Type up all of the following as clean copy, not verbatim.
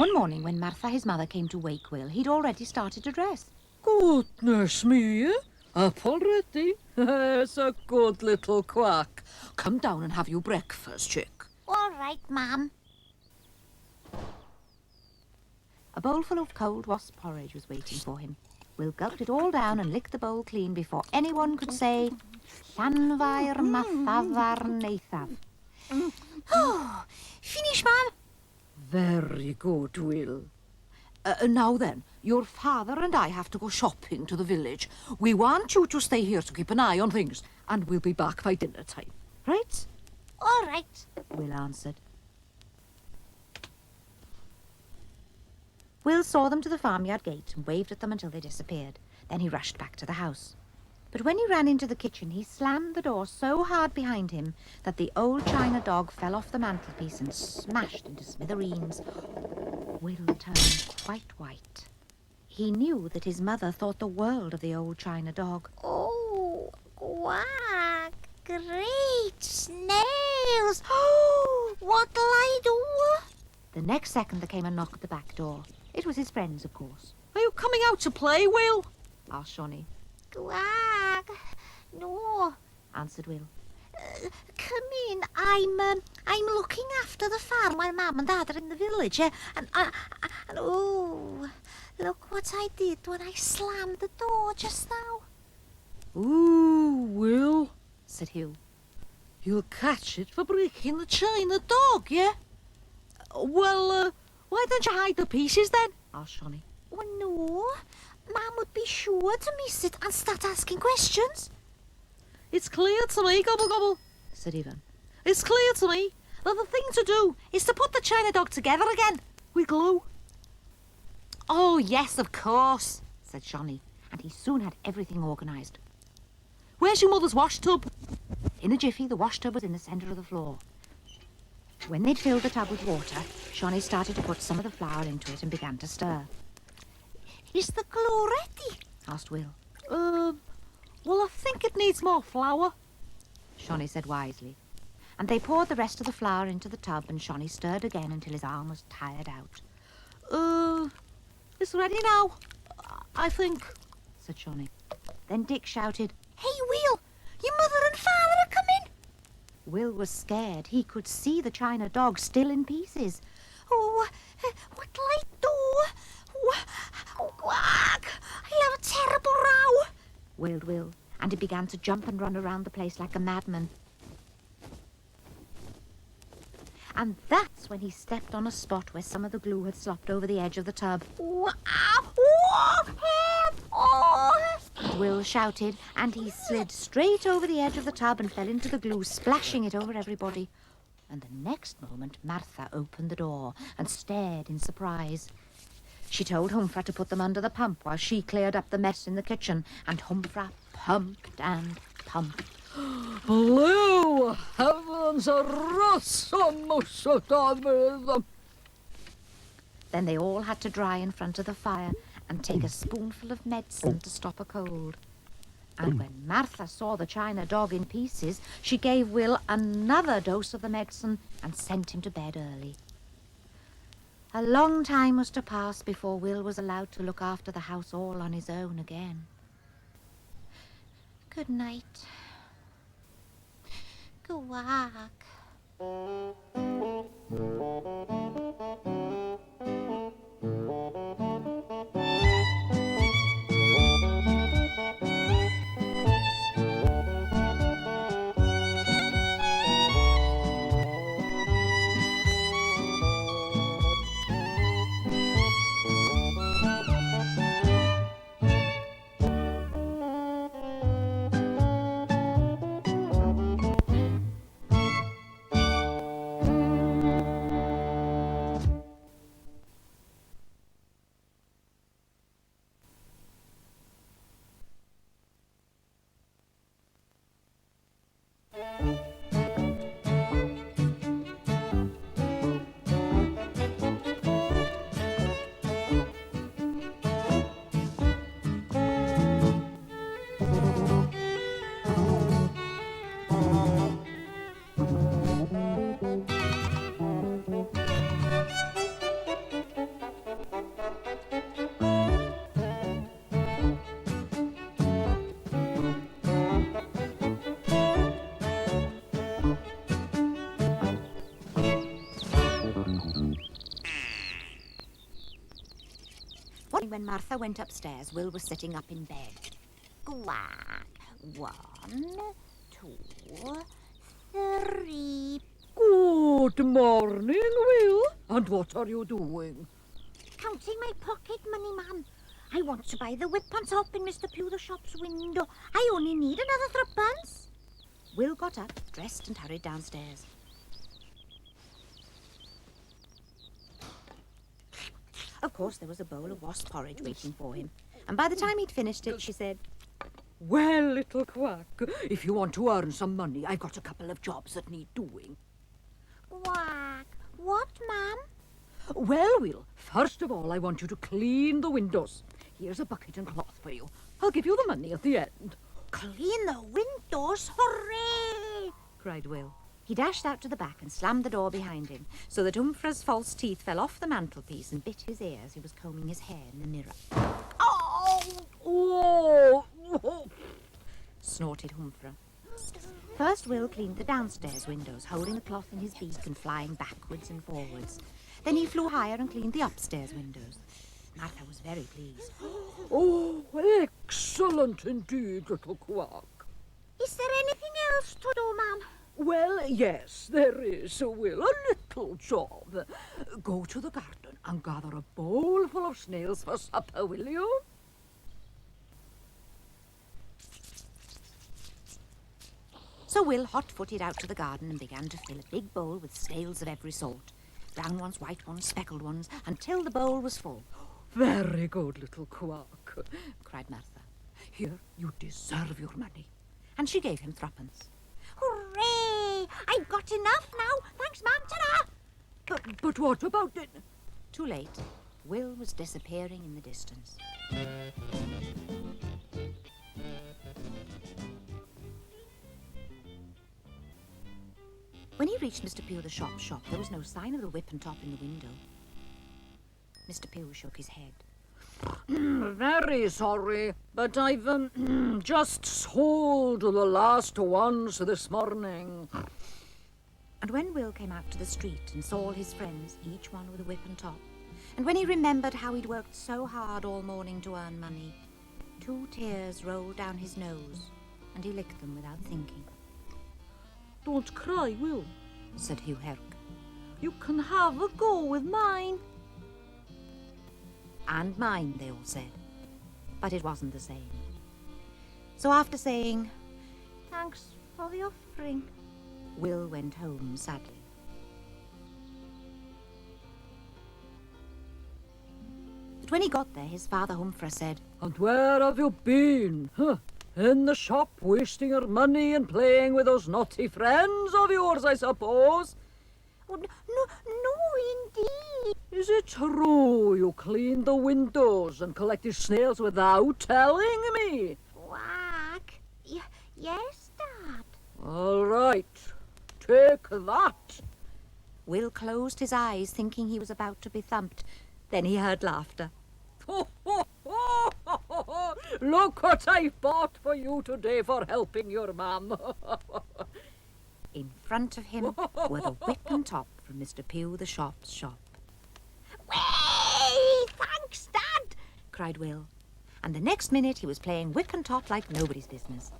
One morning when Martha, his mother, came to wake Will, he'd already started to dress. Goodness me, up already? It's a good little Cwac. Come down and have your breakfast, chick. All right, Ma'am. A bowl full of cold wasp porridge was waiting for him. Will gulped it all down and licked the bowl clean before anyone could say, Llanfair mathafar neithaf. Oh, finish, Ma'am. Very good, Will. Now then, your father and I have to go shopping to the village. We want you to stay here to keep an eye on things, and we'll be back by dinner time. Right? All right. Will answered. Will saw them to the farmyard gate and waved at them until they disappeared. Then he rushed back to the house. But when he ran into the kitchen, he slammed the door so hard behind him that the old china dog fell off the mantelpiece and smashed into smithereens. Will turned quite white. He knew that his mother thought the world of the old china dog. Oh, Cwac, great snails. Oh, what'll I do? The next second there came a knock at the back door. It was his friends, of course. Are you coming out to play, Will? Asked Shawnee. Cwac, no, Answered Will. come in. I'm looking after the farm while Mum and Dad are in the village, and oh, look what I did when I slammed the door just now. Ooh, Will, Said Hugh. you'll catch it for breaking the china dog, yeah? Well, why don't you hide the pieces then? Asked Shawnee. Oh no, Mum would be sure to miss it and start asking questions. It's clear to me, Gobble Gobble. Said Ivan. It's clear to me that the thing to do is to put the china dog together again with glue. Oh, yes, of course, said Shawnee, and he soon had everything organised. Where's your mother's wash tub? In a jiffy, the wash tub was in the centre of the floor. When they'd filled the tub with water, Shawnee started to put some of the flour into it and began to stir. Is the glue ready? Asked Will. Well, I think it needs more flour. Shawnee said wisely. And they poured the rest of the flour into the tub, and Shawnee stirred again until his arm was tired out. It's ready now, I think, said Shawnee. Then Dick shouted, Hey, Will, your mother and father are coming. Will was scared. He could see the china dog still in pieces. Oh, what'll I do? Oh, Cwac, I'll have a terrible row. Wailed Will, and he began to jump and run around the place like a madman. And that's when he stepped on a spot where some of the glue had slopped over the edge of the tub. Will shouted, and he slid straight over the edge of the tub and fell into the glue, splashing it over everybody. And the next moment, Martha opened the door and stared in surprise. She told Humphrey to put them under the pump while she cleared up the mess in the kitchen, and Humphrey pumped and pumped. Blue heavens, a them. Then they all had to dry in front of the fire and take a spoonful of medicine to stop a cold. And when Martha saw the china dog in pieces, she gave Will another dose of the medicine and sent him to bed early. A long time was to pass before Will was allowed to look after the house all on his own again. Good night. Cwac. when Martha went upstairs, Will was sitting up in bed. Cwac. 1, 2, 3. Good morning, Will. And what are you doing? Counting my pocket money, ma'am. I want to buy the whip on top in Mr. Pugh the shop's window. I only need another threepence. Will got up, dressed and hurried downstairs. Of course, there was a bowl of wasp porridge waiting for him. And by the time he'd finished it, she said, Well, little Cwac, if you want to earn some money, I've got a couple of jobs that need doing. Cwac. What, ma'am? Well, Will, first of all, I want you to clean the windows. Here's a bucket and cloth for you. I'll give you the money at the end. Clean the windows. Hooray! cried Will. He dashed out to the back and slammed the door behind him, so that Humfra's false teeth fell off the mantelpiece and bit his ear as he was combing his hair in the mirror. Oh! Oh! Snorted Humfra. First, Will cleaned the downstairs windows, holding the cloth in his beak and flying backwards and forwards. Then he flew higher and cleaned the upstairs windows. Martha was very pleased. Oh, excellent indeed, little Cwac. Is there anything else to do, ma'am? Well, yes, there is, Will, a little job. Go to the garden and gather a bowl full of snails for supper, will you? So Will hot-footed out to the garden and began to fill a big bowl with snails of every sort. Brown ones, white ones, speckled ones, until the bowl was full. Very good, little Cwac, Cried Martha. Here, you deserve your money. And she gave him threepence. Hooray! I've got enough now. Thanks, ma'am. Ta-da! But what about it? Too late. Will was disappearing in the distance. When he reached Mr. Pugh the shop, there was no sign of the whip and top in the window. Mr. Pugh shook his head. Very sorry, but I've just sold the last ones this morning. And when Will came out to the street and saw all his friends, each one with a whip and top, and when he remembered how he'd worked so hard all morning to earn money, 2 tears rolled down his nose, and he licked them without thinking. Don't cry, Will, Said Hugh Herc. You can have a go with mine. And mine, they all said. But it wasn't the same. So after saying, "Thanks for the offering," Will went home sadly. But when he got there, his father Humfra said, And where have you been? Huh? In the shop, wasting your money and playing with those naughty friends of yours, I suppose. Oh, no, indeed. Is it true you cleaned the windows and collected snails without telling me? Quack. Yes, Dad. All right, take that. Will closed his eyes, thinking he was about to be thumped. Then he heard laughter. Look what I bought for you today for helping your mum. In front of him were the whip and top from Mr. Pugh the shop's shop. Way! Thanks, Dad. Cried Will. And the next minute he was playing whip and top like nobody's business.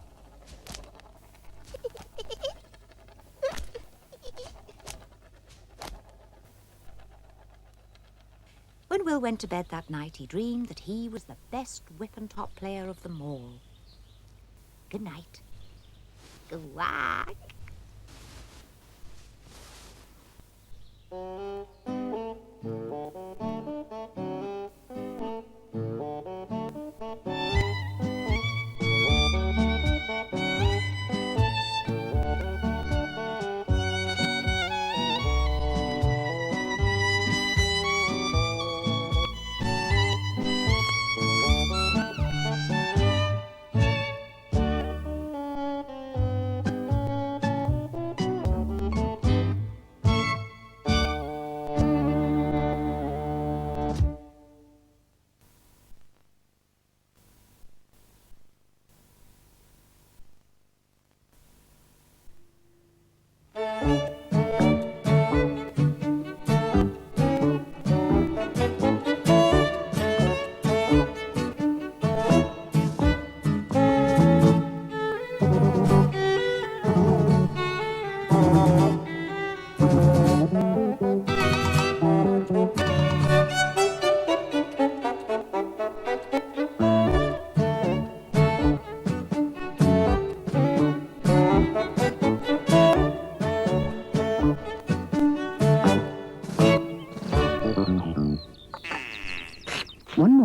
When Will went to bed that night, he dreamed that he was the best whip and top player of them all. Good night. Quack.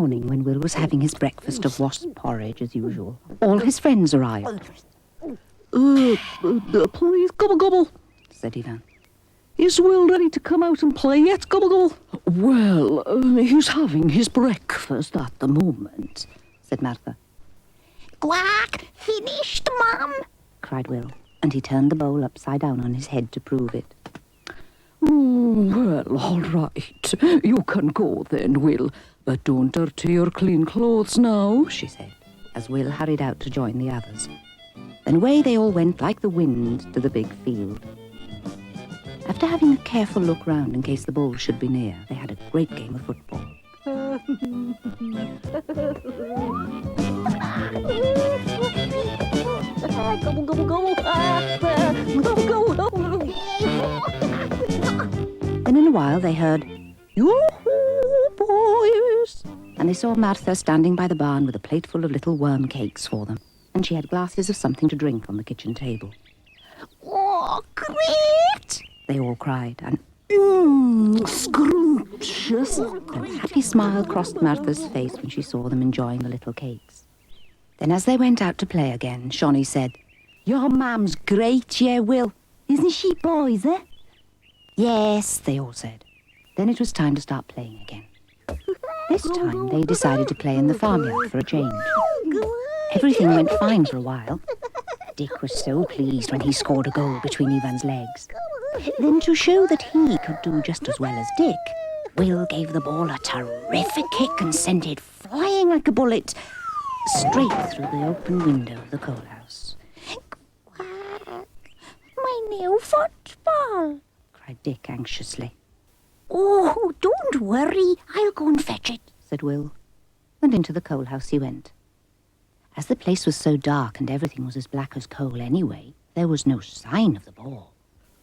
morning, when Will was having his breakfast of wasp porridge as usual, all his friends arrived. Please, gobble gobble, Said Ivan. is Will ready to come out and play yet, gobble gobble? Well, he's having his breakfast at the moment, Said Martha. Cwac, finished, Mum? Cried Will, and he turned the bowl upside down on his head to prove it. Well, all right. You can go then, Will. But don't dirty your clean clothes now, She said, as Will hurried out to join the others. Then away they all went like the wind to the big field. After having a careful look round in case the ball should be near, they had a great game of football. Gobble, gobble, gobble. Gobble, gobble. Then in a while they heard, "Yoo-hoo, boys!" And they saw Martha standing by the barn with a plate full of little worm cakes for them, and she had glasses of something to drink on the kitchen table. Oh, great! They all cried, and Scrumptious. a happy smile crossed Martha's face when she saw them enjoying the little cakes. Then as they went out to play again, Shawnee said, "Your mam's great, yeah, Will. Isn't she, boys, eh?" "Yes," they all said. Then it was time to start playing again. This time they decided to play in the farmyard for a change. Everything went fine for a while. Dick was so pleased when he scored a goal between Ivan's legs. Then to show that he could do just as well as Dick, Will gave the ball a terrific kick and sent it flying like a bullet straight through the open window of the coal house. Cwac, my new football. Cried Dick anxiously. Oh, don't worry. I'll go and fetch it. Said Will, and into the coal house he went. As the place was so dark and everything was as black as coal anyway, there was no sign of the ball.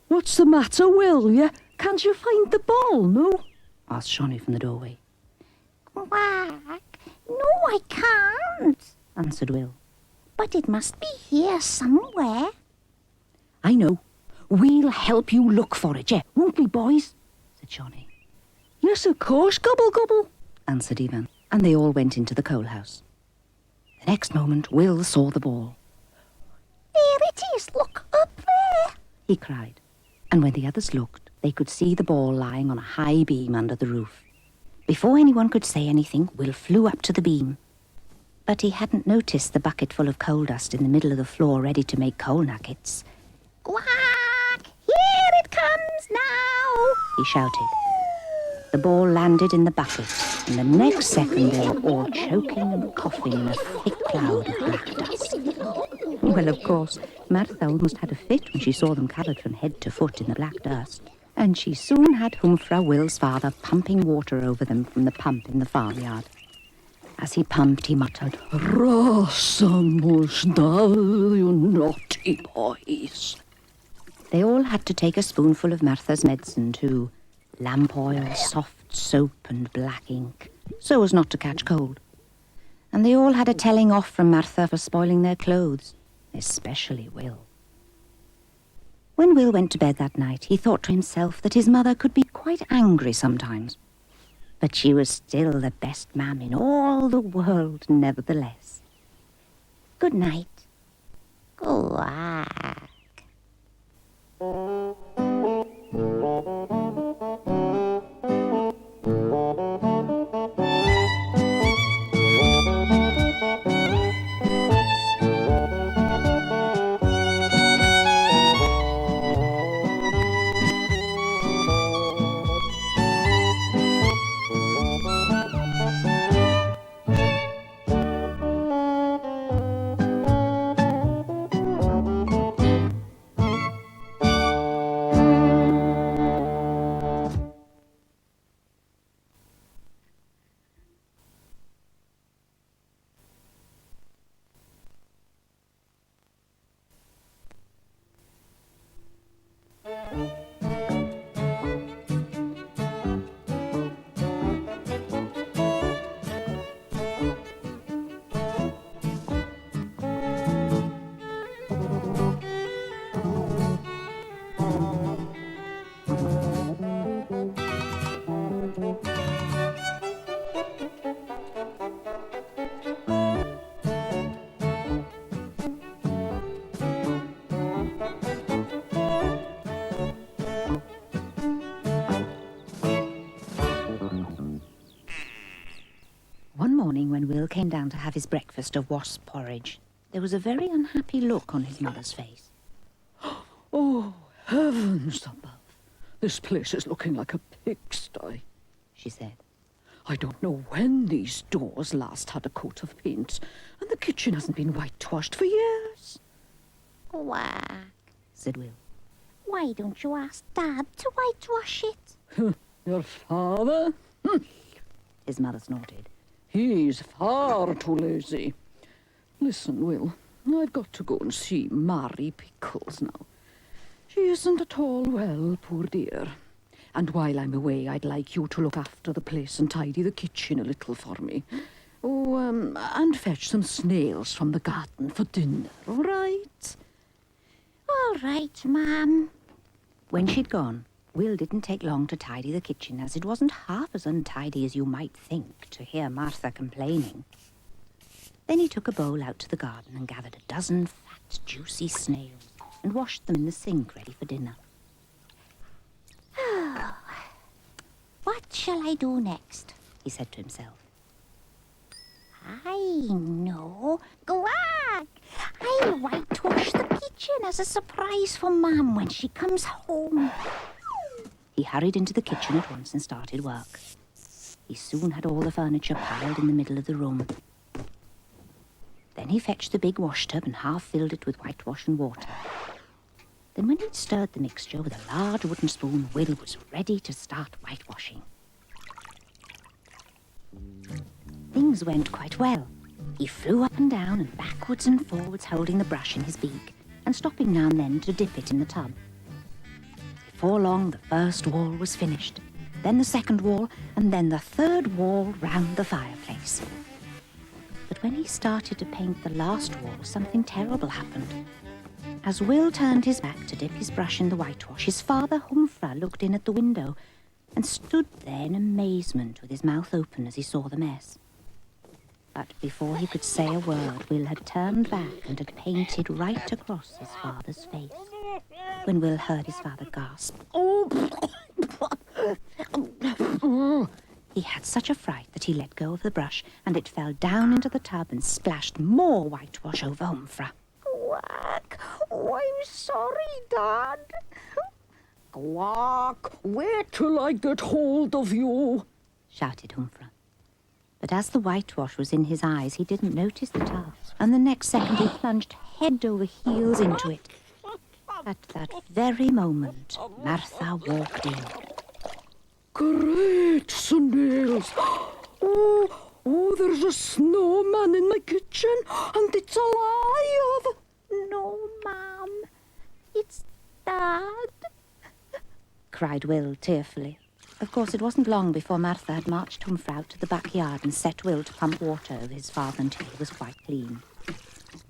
What's the matter, Will? Can't you find the ball, no? Asked Shawnee from the doorway. Cwac, no, I can't. Answered Will. But it must be here somewhere. I know. We'll help you look for it, yeah, won't we, boys? Said Shawnee. Yes, of course, gobble gobble. Answered Ivan, and they all went into the coal house. The next moment, Will saw the ball. There it is. Look up there. He cried, and when the others looked, they could see the ball lying on a high beam under the roof. Before anyone could say anything, Will flew up to the beam. But he hadn't noticed the bucket full of coal dust in the middle of the floor ready to make coal nuggets. Cwac, here it comes now. He shouted. The ball landed in the bucket, and the next second they were all choking and coughing in a thick cloud of black dust. Well, of course, Martha almost had a fit when she saw them covered from head to foot in the black dust, and she soon had Humfra, Will's father, pumping water over them from the pump in the farmyard. As he pumped, he muttered, Rasmus Dahl, you naughty boys. They all had to take a spoonful of Martha's medicine too. Lamp oil, soft soap and black ink, so as not to catch cold. And they all had a telling off from Martha for spoiling their clothes, especially Will. When Will went to bed that night, he thought to himself that his mother could be quite angry sometimes. But she was still the best mam in all the world, nevertheless. Good night. Cwac. Will came down to have his breakfast of wasp porridge, there was a very unhappy look on his mother's face. Oh, heavens above. This place is looking like a pigsty, She said. I don't know when these doors last had a coat of paint, and the kitchen hasn't been whitewashed for years. Cwac, Said Will. why don't you ask Dad to whitewash it? Your father? His mother snorted. He's far too lazy. Listen, Will, I've got to go and see Mary Pickles now. She isn't at all well, poor dear. And while I'm away, I'd like you to look after the place and tidy the kitchen a little for me. Oh, and fetch some snails from the garden for dinner, all right? All right, Ma'am. When she'd gone, Will didn't take long to tidy the kitchen, as it wasn't half as untidy as you might think to hear Martha complaining. Then he took a bowl out to the garden and gathered a dozen fat, juicy snails and washed them in the sink ready for dinner. What shall I do next? He said to himself. I know. Cwac! I'll whitewash the kitchen as a surprise for Mum when she comes home. He hurried into the kitchen at once and started work. He soon had all the furniture piled in the middle of the room. Then he fetched the big washtub and half filled it with whitewash and water. Then when he'd stirred the mixture with a large wooden spoon, Will was ready to start whitewashing. Things went quite well. He flew up and down and backwards and forwards, holding the brush in his beak and stopping now and then to dip it in the tub. Before long, the first wall was finished, then the second wall, and then the third wall round the fireplace. But when he started to paint the last wall, something terrible happened. As Will turned his back to dip his brush in the whitewash, his father, Humfra, looked in at the window and stood there in amazement with his mouth open as he saw the mess. But before he could say a word, Will had turned back and had painted right across his father's face. When Will heard his father gasp, he had such a fright that he let go of the brush and it fell down into the tub and splashed more whitewash over Humfra. Cwac! Oh, I'm sorry, Dad. Cwac, wait till I get hold of you. Shouted Humfra. But as the whitewash was in his eyes, he didn't notice the tub, and the next second he plunged head over heels into it. At that very moment, Martha walked in. Great snails. Oh, there's a snowman in my kitchen, and it's alive. No, Ma'am. It's Dad. Cried Will tearfully. Of course, it wasn't long before Martha had marched Humfra out to the backyard and set Will to pump water over his father until he was quite clean.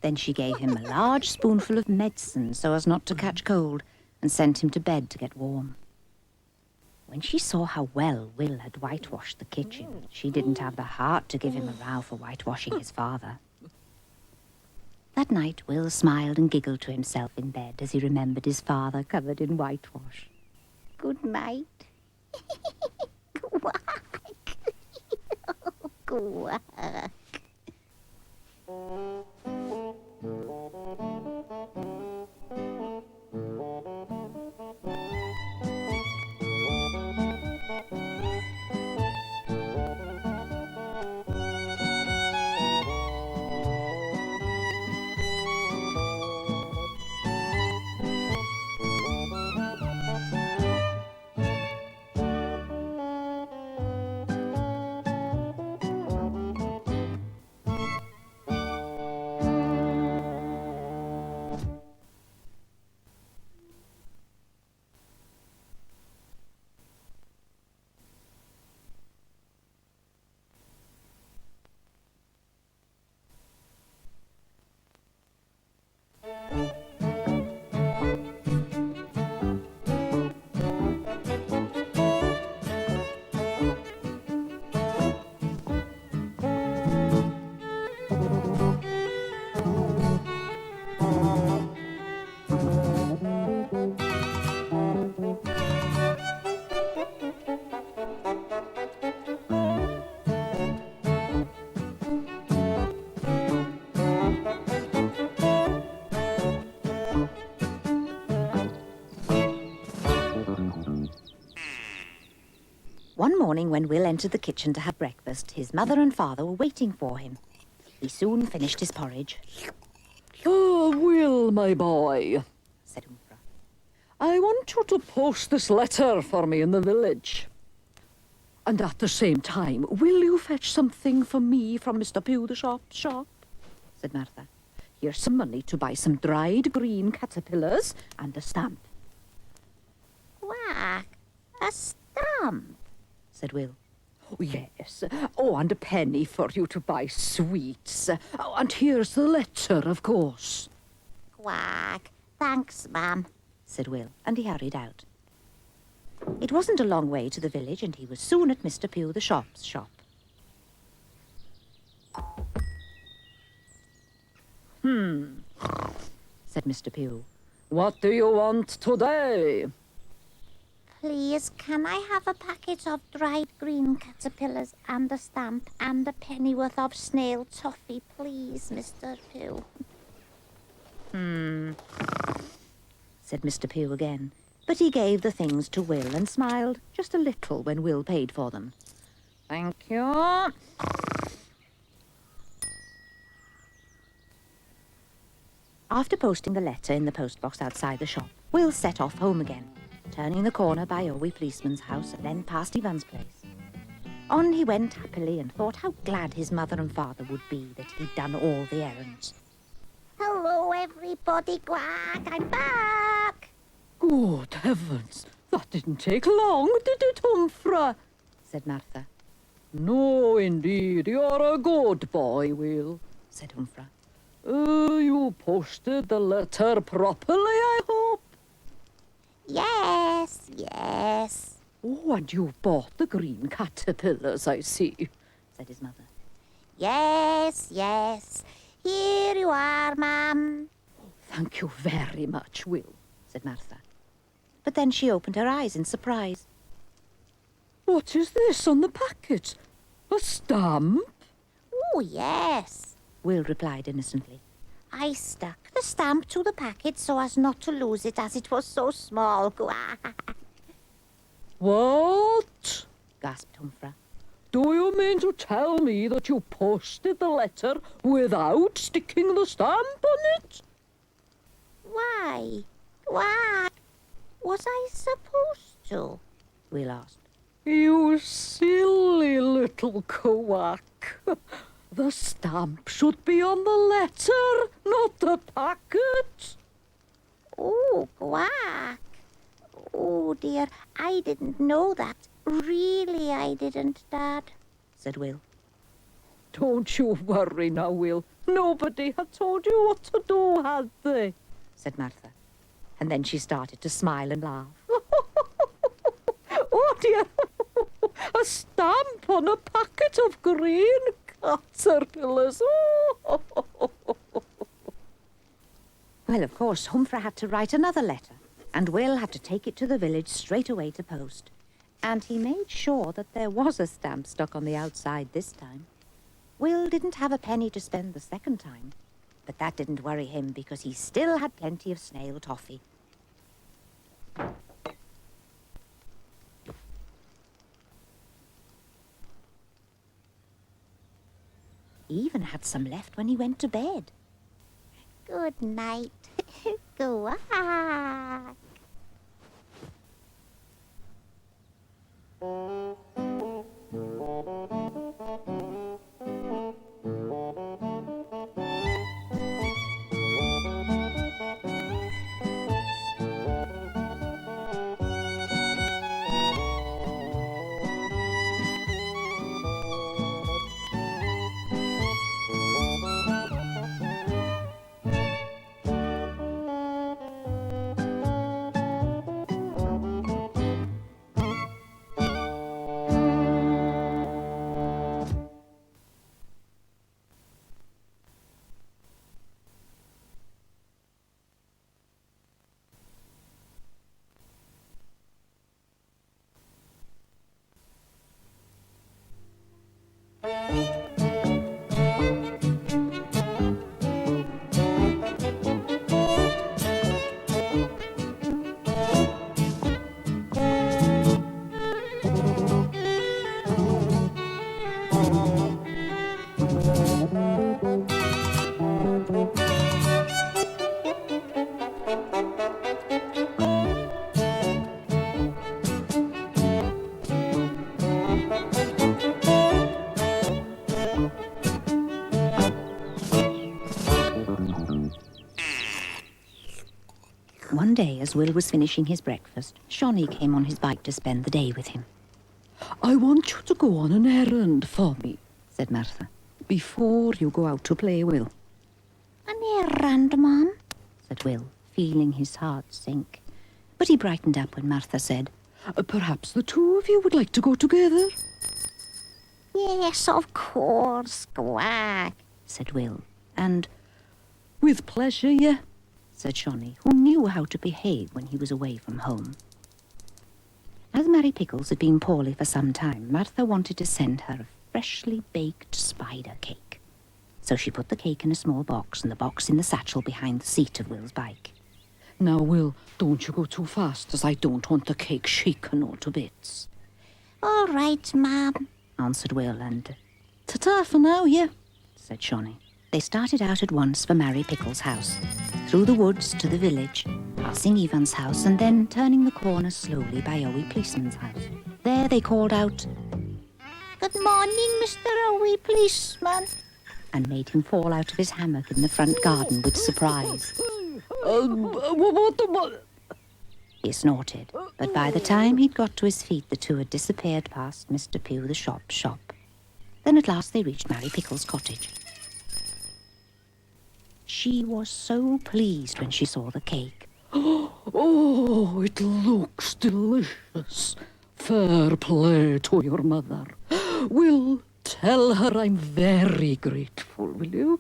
Then she gave him a large spoonful of medicine so as not to catch cold and sent him to bed to get warm. When she saw how well Will had whitewashed the kitchen, she didn't have the heart to give him a row for whitewashing his father. That night, Will smiled and giggled to himself in bed as he remembered his father covered in whitewash. Good night. Cwac. Cwac. One morning when Will entered the kitchen to have breakfast, his mother and father were waiting for him. He soon finished his porridge. Oh, Will, my boy, Said Humfra. I want you to post this letter for me in the village. And at the same time, will you fetch something for me from Mr. Pugh the shop? Said Martha. Here's some money to buy some dried green caterpillars and a stamp. Cwac, a stamp. Said Will. Oh, yes. Oh, and a penny for you to buy sweets. Oh, and here's the letter, of course. Cwac, thanks, ma'am. Said Will, and he hurried out. It wasn't a long way to the village, and he was soon at Mr. Pugh the shop's shop. Said Mr. Pugh. What do you want today? Please, can I have a packet of dried green caterpillars and a stamp and a pennyworth of snail toffee, please, Mr. Pugh? Said Mr. Pugh again, but he gave the things to Will and smiled just a little when Will paid for them. Thank you. After posting the letter in the postbox outside the shop, Will set off home again, turning the corner by Owie Policeman's house and then past Ivan's place. On he went happily and thought how glad his mother and father would be that he'd done all the errands. Hello, everybody, Cwac, I'm back. Good heavens, that didn't take long, did it, Humfra? Said Martha. No, indeed, you're a good boy, Will. Said Humfra. You posted the letter properly, I hope? Yes, yes. Oh, and you bought the green caterpillars, I see. Said his mother. Yes, yes. Here you are, ma'am. Thank you very much, Will. Said Martha. But then she opened her eyes in surprise. What is this on the packet? A stamp? Oh, yes. Will replied innocently. I stuck the stamp to the packet so as not to lose it as it was so small, Cwac. What? Gasped Humfra. Do you mean to tell me that you posted the letter without sticking the stamp on it? Why? Cwac, was I supposed to? Will asked. You silly little Cwac. The stamp should be on the letter, not the packet. Oh, Cwac. Oh, dear, I didn't know that. Really, I didn't, Dad. Said Will. Don't you worry now, Will. Nobody had told you what to do, had they? Said Martha. And then she started to smile and laugh. Oh, dear. A stamp on a packet of green caterpillars. Well, of course, Humfra had to write another letter, and Will had to take it to the village straight away to post. And he made sure that there was a stamp stuck on the outside this time. Will didn't have a penny to spend the second time, but that didn't worry him because he still had plenty of snail toffee. He even had some left when he went to bed. Good night, Cwac. day, as Will was finishing his breakfast, Shawnee came on his bike to spend the day with him. I want you to go on an errand for me, Said Martha. before you go out to play, Will. An errand, Mum? Said Will, feeling his heart sink. But he brightened up when Martha said, Perhaps the two of you would like to go together? Yes, of course, Cwac. said Will, and With pleasure, yeah. said Shawnee, who knew how to behave when he was away from home. As Mary Pickles had been poorly for some time, Martha wanted to send her a freshly baked spider cake. So she put the cake in a small box and the box in the satchel behind the seat of Will's bike. Now, Will, don't you go too fast, as I don't want the cake shaken all to bits. All right, Mum. Answered Will, and Ta-ta for now, yeah. said Shawnee. They started out at once for Mary Pickles' house, through the woods to the village, passing Ivan's house and then turning the corner slowly by Owie Policeman's house. There they called out, Good morning, Mr. Owie Policeman. and made him fall out of his hammock in the front garden with surprise. What? He snorted, but by the time he'd got to his feet, the two had disappeared past Mr. Pugh the shop's shop. Then at last they reached Mary Pickles' cottage. She was so pleased when she saw the cake. Oh, it looks delicious. Fair play to your mother. Will, tell her I'm very grateful, will you?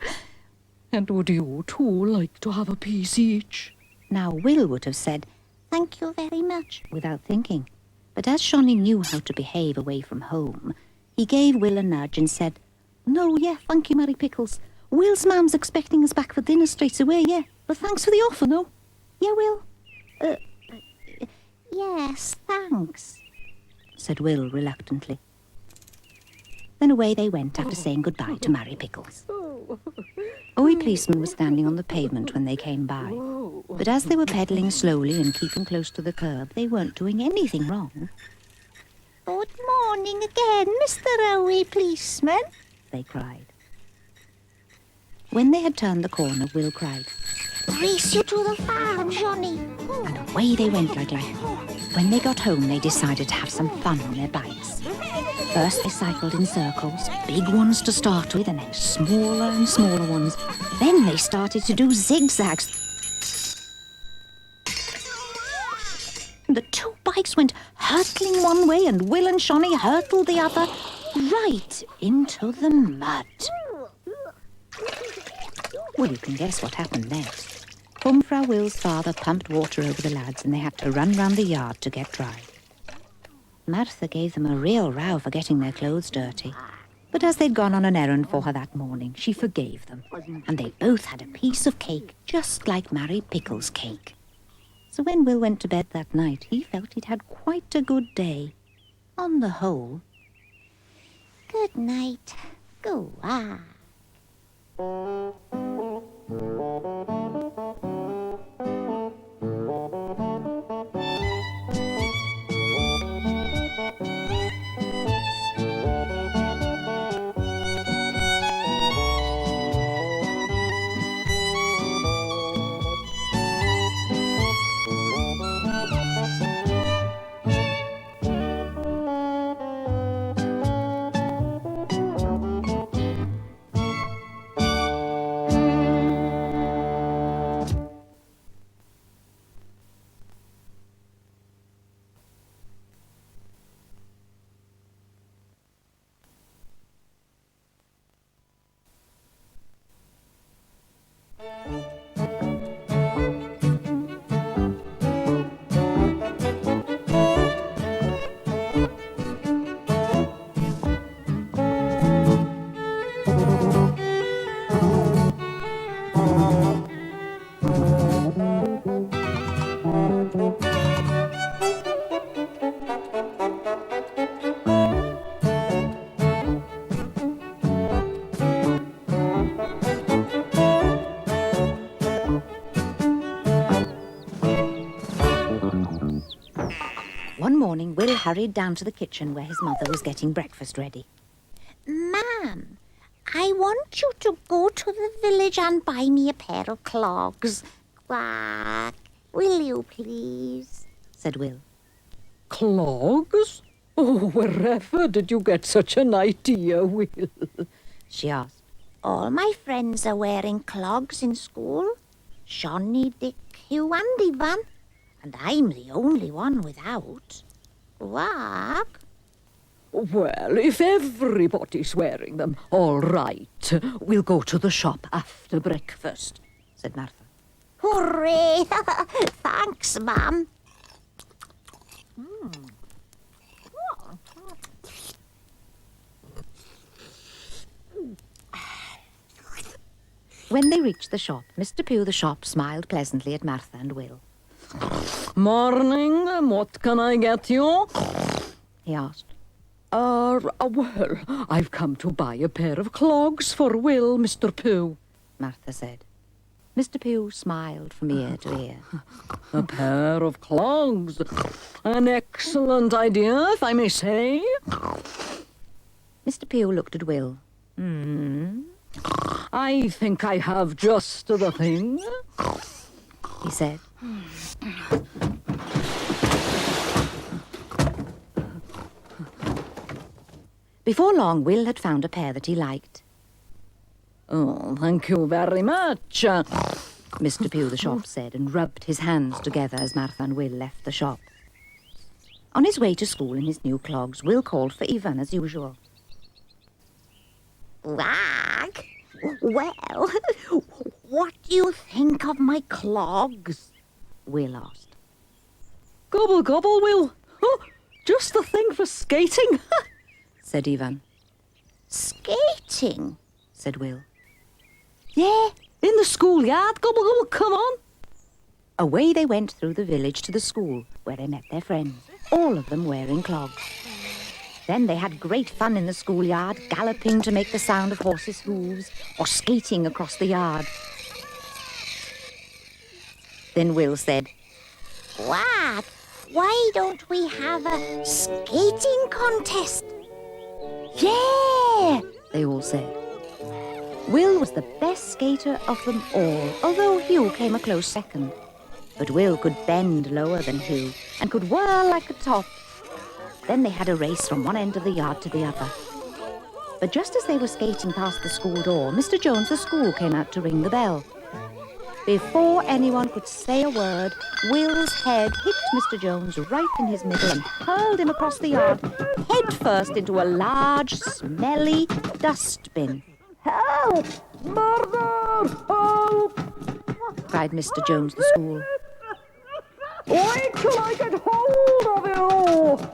And would you two like to have a piece each? Now Will would have said, Thank you very much. without thinking. But as Shawnee knew how to behave away from home, he gave Will a nudge and said, No, yeah, thank you, Mary Pickles. Will's mam's expecting us back for dinner straight away, yeah. But thanks for the offer, no? Yeah, Will? Yes, thanks. Said Will reluctantly. Then away they went after saying goodbye to Mary Pickles. Owie Policeman was standing on the pavement when they came by. But as they were pedalling slowly and keeping close to the curb, they weren't doing anything wrong, Good morning again, Mr. Owie Policeman. they cried. When they had turned the corner, Will cried, Race you to the farm, Johnny. and away they went like lightning. When they got home, they decided to have some fun on their bikes. First, they cycled in circles, big ones to start with, and then smaller and smaller ones. Then they started to do zigzags. The two bikes went hurtling one way, and Will and Shawnee hurtled the other, right into the mud. Well, you can guess what happened next. Frau Will's father pumped water over the lads, and they had to run round the yard to get dry. Martha gave them a real row for getting their clothes dirty. But as they'd gone on an errand for her that morning, she forgave them, and they both had a piece of cake just like Mary Pickles' cake. So when Will went to bed that night, he felt he'd had quite a good day, on the whole. Good night. Go on. One morning, Will hurried down to the kitchen where his mother was getting breakfast ready. Ma'am, I want you to go to the village and buy me a pair of clogs. Quack. Will you please? said Will. Clogs? Oh, wherever did you get such an idea, Will? She asked. All my friends are wearing clogs in school. Johnny, Dick, Hugh and Ivan. And I'm the only one without. Cwac? Well, if everybody's wearing them, all right. We'll go to the shop after breakfast, said Martha. Hooray! Thanks, Mum. When they reached the shop, Mr. Pugh the shop smiled pleasantly at Martha and Will. Morning, what can I get you? He asked. Well, I've come to buy a pair of clogs for Will, Mr. Pugh. Martha said. Mr. Pugh smiled from ear to ear. A pair of clogs. An excellent idea, if I may say. Mr. Pugh looked at Will. I think I have just the thing, He said. Before long, Will had found a pair that he liked. Oh, thank you very much. Mr. Pugh the shop said, and rubbed his hands together as Martha and Will left the shop. On his way to school in his new clogs, Will called for Ivan as usual. Cwac? Well, what do you think of my clogs? Will asked. Gobble, gobble, Will. Oh, just the thing for skating. Said Ivan. Skating? Said Will. Yeah, in the schoolyard. Gobble, gobble, come on. Away they went through the village to the school, where they met their friends, all of them wearing clogs. Then they had great fun in the schoolyard, galloping to make the sound of horses' hooves, or skating across the yard. Then Will said, Cwac, why don't we have a skating contest? "Yeah!" they all said. Will was the best skater of them all, although Hugh came a close second. But Will could bend lower than Hugh and could whirl like a top. Then they had a race from one end of the yard to the other. But just as they were skating past the school door, Mr. Jones, the school, came out to ring the bell. Before anyone could say a word, Will's head hit Mr. Jones right in his middle and hurled him across the yard, head first into a large, smelly dustbin. Help! Murder! Help! Cried Mr. Jones, the school. Wait till I get hold of you!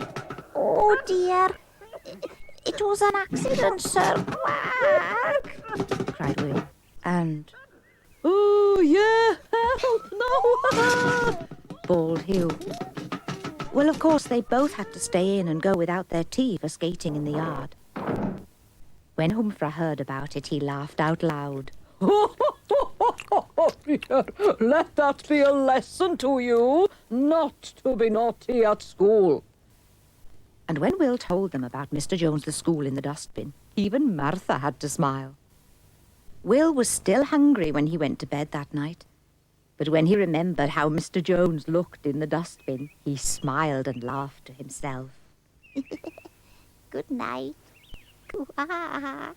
Oh dear, it was an accident, Sir Cwac. Cried Will. And Oh, yeah, help, no! bawled Hugh. Well, of course, they both had to stay in and go without their tea for skating in the yard. When Humphrey heard about it, he laughed out loud. Oh, dear, let that be a lesson to you, not to be naughty at school. And when Will told them about Mr. Jones, the school, in the dustbin, even Martha had to smile. Will was still hungry when he went to bed that night. But when he remembered how Mr. Jones looked in the dustbin, he smiled and laughed to himself. Good night, Cwac.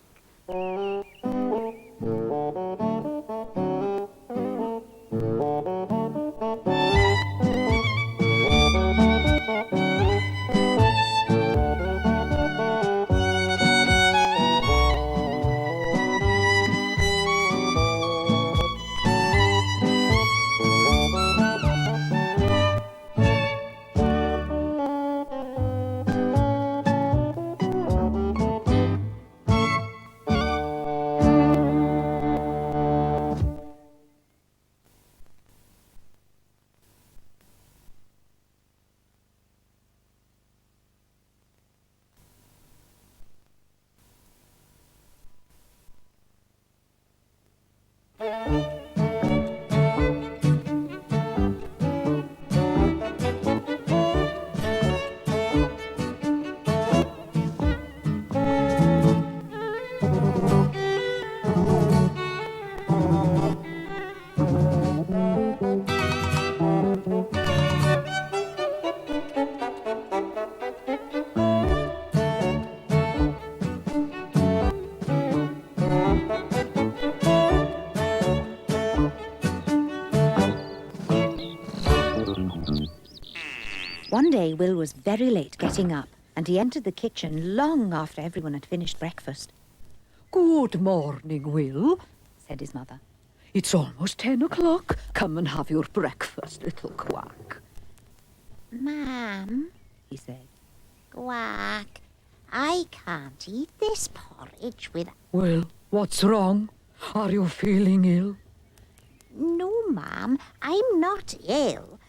One day Will was very late getting up, and he entered the kitchen long after everyone had finished breakfast. Good morning, Will, Said his mother. it's almost 10 o'clock. Come and have your breakfast, little Cwac. Ma'am, He said. Cwac, I can't eat this porridge with... Well, what's wrong? Are you feeling ill? No, ma'am, I'm not ill.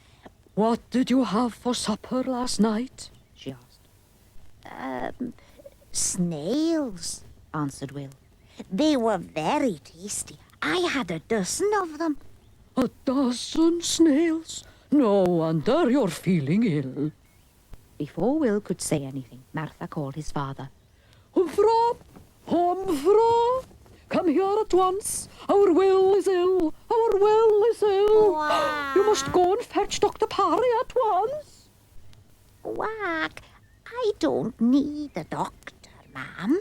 What did you have for supper last night? She asked. Snails. Answered Will. They were very tasty. I had a dozen of them. A dozen snails? No wonder you're feeling ill. Before Will could say anything, Martha called his father. Humphrey! Humphrey! Come here at once. Our Will is ill. Our Will is ill. Cwac. You must go and fetch Dr. Parry at once. Cwac, I don't need a doctor, ma'am.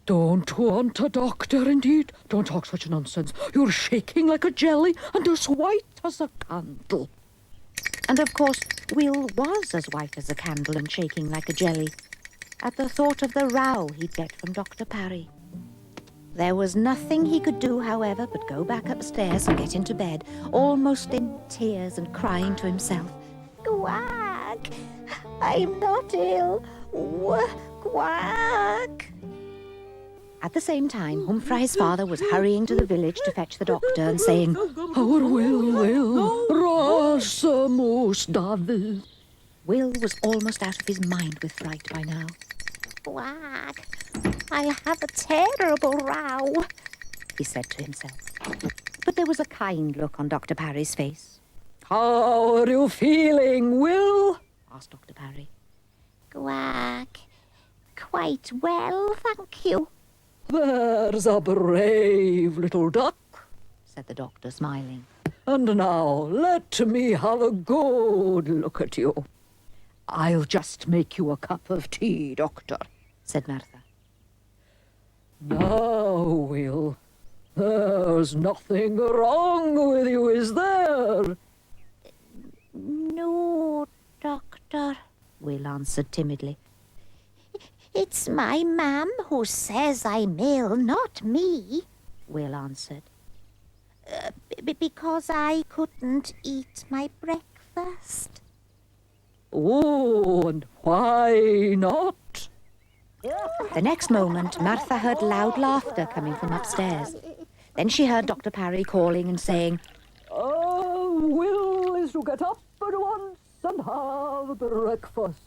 Don't want a doctor, indeed. Don't talk such nonsense. You're shaking like a jelly and as white as a candle. And of course, Will was as white as a candle and shaking like a jelly at the thought of the row he'd get from Dr. Parry. There was nothing he could do, however, but go back upstairs and get into bed, almost in tears and crying to himself. Cwac, I'm not ill. Cwac. At the same time, Humphrey, his father, was hurrying to the village to fetch the doctor and saying, Our Will, Rasmus David. Will was almost out of his mind with fright by now. Cwac, I have a terrible row. He said to himself. But there was a kind look on Dr. Parry's face. How are you feeling, Will? Asked Dr. Parry. Cwac, quite well, thank you. There's a brave little duck. Said the doctor, smiling. And now let me have a good look at you. I'll just make you a cup of tea, Doctor. Said Martha. Now, Will, there's nothing wrong with you, is there? No, doctor. Will answered timidly. It's my mam who says I'm ill, not me. Will answered. Because I couldn't eat my breakfast. Oh, and why not? The next moment, Martha heard loud laughter coming from upstairs. Then she heard Dr. Parry calling and saying, Will is to get up at once and have breakfast.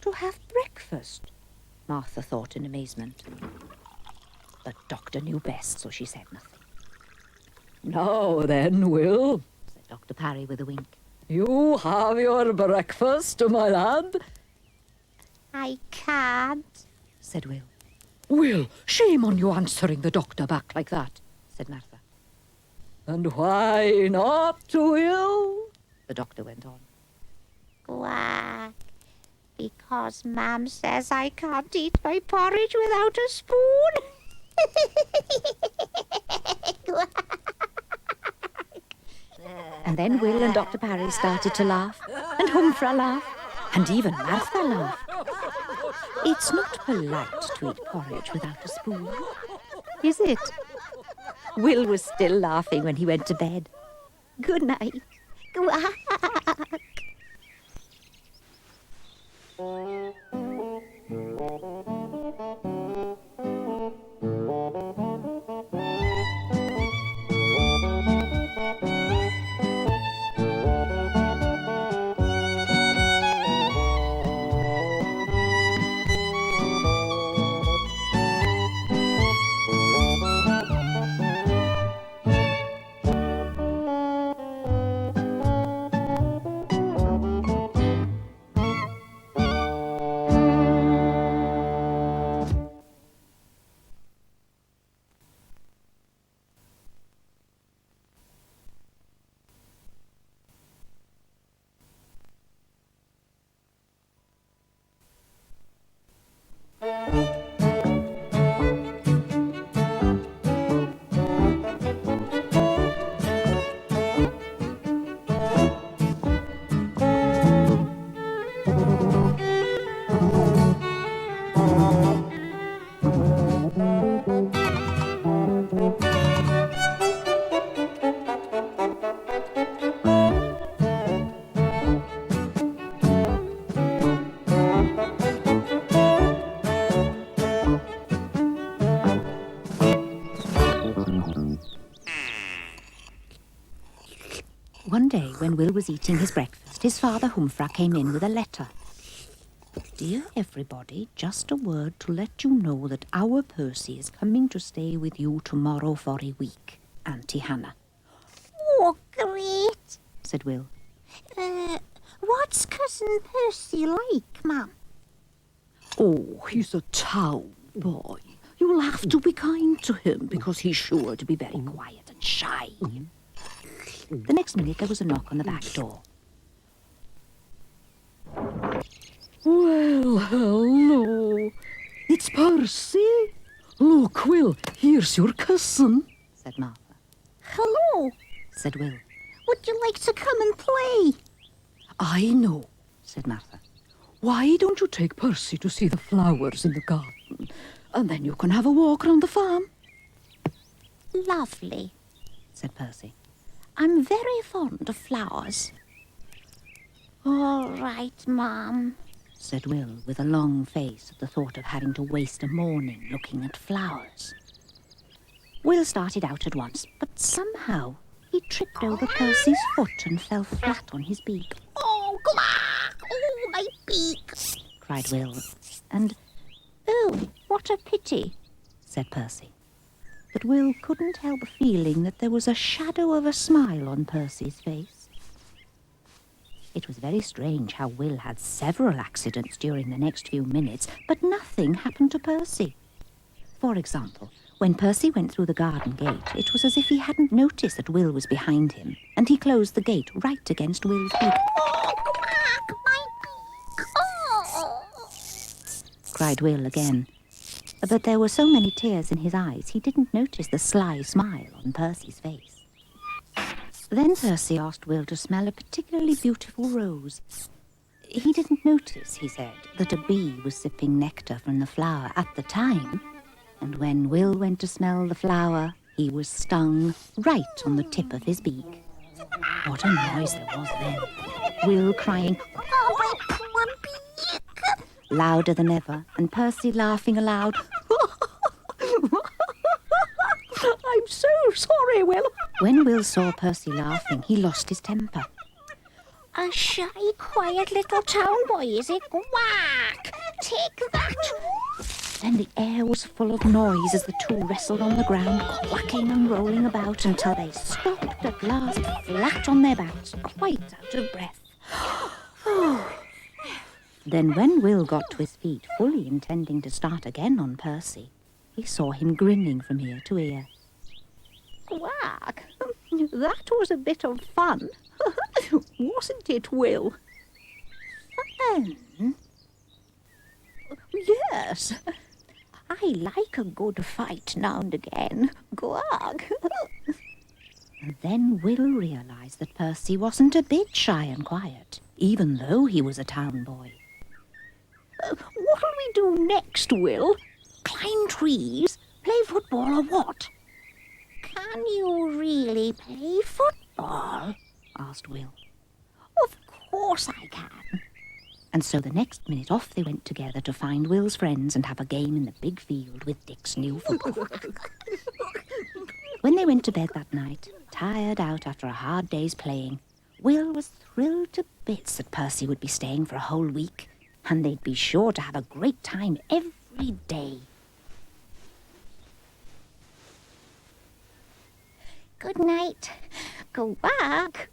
To have breakfast? Martha thought in amazement. The doctor knew best, so she said nothing. Now then, Will, Said Dr. Parry with a wink. you have your breakfast, my lad. I can't. Said Will. Will, shame on you answering the doctor back like that. Said Martha. And why not, Will? The doctor went on. Cwac, because mam says I can't eat my porridge without a spoon. And then Will and Dr. Parry started to laugh, and Humphrey laughed, and even Martha laughed. It's not polite to eat porridge without a spoon, is it? Will was still laughing when he went to bed. Good night. Cwac. when Will was eating his breakfast, his father Humfra came in with a letter. Dear everybody, just a word to let you know that our Percy is coming to stay with you tomorrow for a week. Auntie Hannah. Oh, great. Said Will. What's Cousin Percy like, Mum? Oh, he's a town boy. You'll have to be kind to him because he's sure to be very quiet and shy. The next minute there was a knock on the back door. Well, hello. It's Percy. Look, Will, here's your cousin. Said Martha. Hello. Said Will. Would you like to come and play? I know. Said Martha. Why don't you take Percy to see the flowers in the garden? And then you can have a walk round the farm. Lovely. Said Percy. I'm very fond of flowers. All right, Mum. Said Will, with a long face at the thought of having to waste a morning looking at flowers. Will started out at once, but somehow he tripped over Percy's foot and fell flat on his beak. Oh, Cwac! Oh, my beak! Cried Will, and, "Oh, what a pity," said Percy. But Will couldn't help feeling that there was a shadow of a smile on Percy's face. It was very strange how Will had several accidents during the next few minutes, but nothing happened to Percy. For example, when Percy went through the garden gate, it was as if he hadn't noticed that Will was behind him, and he closed the gate right against Will's beak. Oh, Cwac! My beak! Oh! Cried Will again. But there were so many tears in his eyes, he didn't notice the sly smile on Percy's face. Then Percy asked Will to smell a particularly beautiful rose. He didn't notice, he said, that a bee was sipping nectar from the flower at the time, and when Will went to smell the flower, he was stung right on the tip of his beak. What a noise there was then. Will crying, Oh, my poor beak! louder than ever, and Percy laughing aloud. I'm so sorry, Will. When Will saw Percy laughing, he lost his temper. A shy, quiet little town boy, is it? Cwac! Take that! Then the air was full of noise as the two wrestled on the ground, quacking and rolling about until they stopped at last flat on their backs, quite out of breath. Then when Will got to his feet, fully intending to start again on Percy, he saw him grinning from ear to ear. Cwac, that was a bit of fun. Wasn't it, Will? Fun? Yes. I like a good fight now and again. Cwac. And then Will realised that Percy wasn't a bit shy and quiet, even though he was a town boy. What'll we do next, Will? Climb trees? Play football or what? Can you really play football? Asked Will. Of course I can. And so the next minute off they went together to find Will's friends and have a game in the big field with Dick's new football. When they went to bed that night, tired out after a hard day's playing, Will was thrilled to bits that Percy would be staying for a whole week, and they'd be sure to have a great time every day. Good night. Cwac.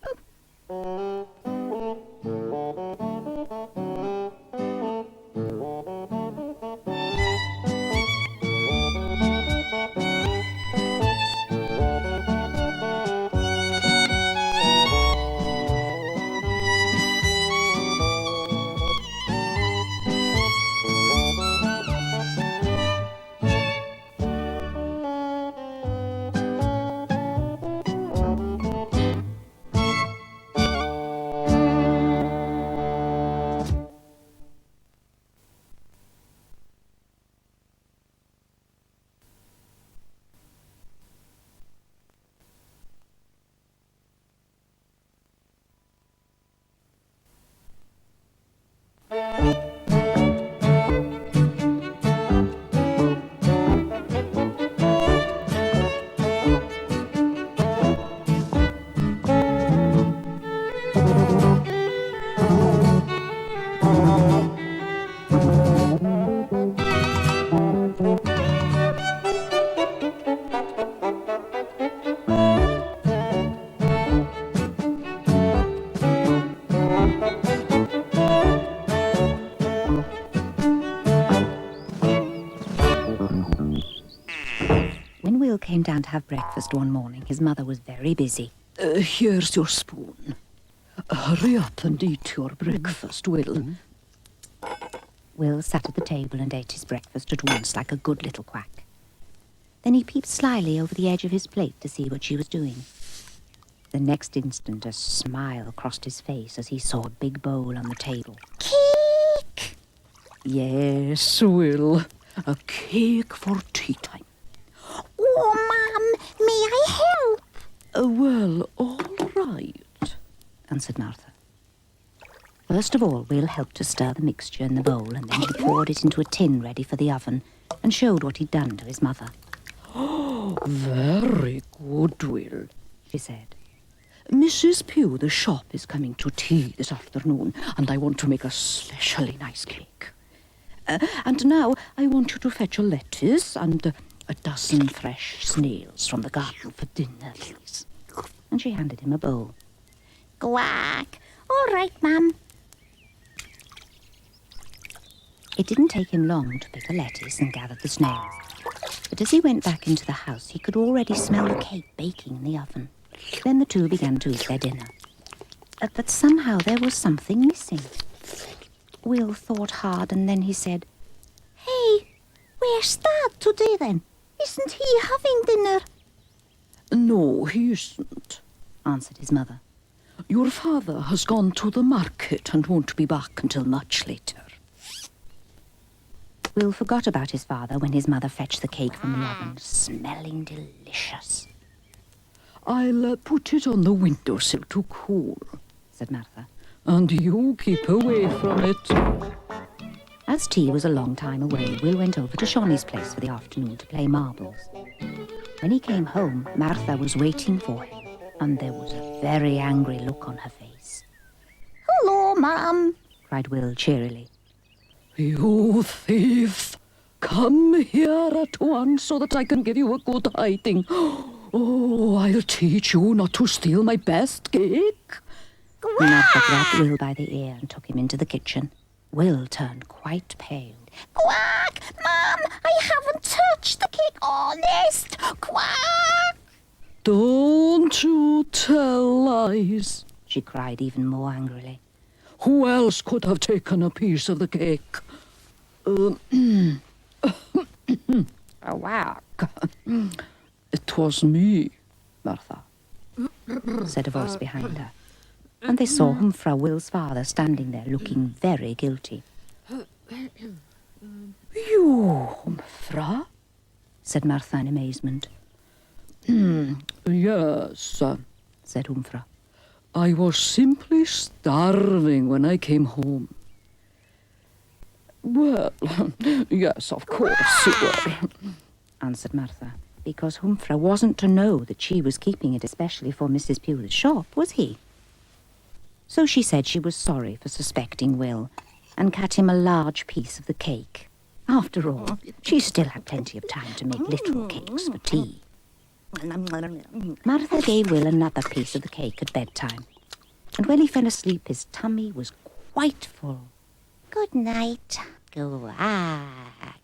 down to have breakfast one morning, his mother was very busy. Here's your spoon. Hurry up and eat your breakfast, Will. Will sat at the table and ate his breakfast at once like a good little quack. Then he peeped slyly over the edge of his plate to see what she was doing. The next instant a smile crossed his face as he saw a big bowl on the table. Cake! Yes, Will. A cake for tea time. Oh, Mum, may I help? Well, all right, answered Martha. First of all, Will helped to stir the mixture in the bowl, and then he poured it into a tin ready for the oven and showed what he'd done to his mother. Very good, Will, She said. Mrs. Pugh, the shop, is coming to tea this afternoon, and I want to make a specially nice cake. And now I want you to fetch a lettuce and a dozen fresh snails from the garden for dinner, please. And she handed him a bowl. Cwac. All right, Mum. It didn't take him long to pick a lettuce and gather the snails. But as he went back into the house, he could already smell the cake baking in the oven. Then the two began to eat their dinner. But somehow there was something missing. Will thought hard, and then he said, Hey, where's Dad today then? Isn't he having dinner? No, he isn't, answered his mother. Your father has gone to the market and won't be back until much later. Will forgot about his father when his mother fetched the cake from the oven, smelling delicious. I'll put it on the windowsill to cool, said Martha. And you keep away from it. As tea was a long time away, Will went over to Shawnee's place for the afternoon to play marbles. When he came home, Martha was waiting for him, and there was a very angry look on her face. Hello, Mum, cried Will cheerily. You thief! Come here at once so that I can give you a good hiding. Oh, I'll teach you not to steal my best cake. Martha grabbed Will by the ear and took him into the kitchen. Will turned quite pale. Cwac! Mum, I haven't touched the cake, honest! Cwac! Don't you tell lies. She cried even more angrily. Who else could have taken a piece of the cake? Cwac, It was me, Martha, said a voice behind her. And they saw Humphrey, Will's father, standing there looking very guilty. You, Humphrey? said Martha in amazement. Yes, said Humphrey. I was simply starving when I came home. Well, yes, of course you were, answered Martha, because Humphrey wasn't to know that she was keeping it especially for Mrs. Pew's shop, was he? So she said she was sorry for suspecting Will and cut him a large piece of the cake. After all, she still had plenty of time to make little cakes for tea. Martha gave Will another piece of the cake at bedtime, and when he fell asleep his tummy was quite full. Good night, Cwac.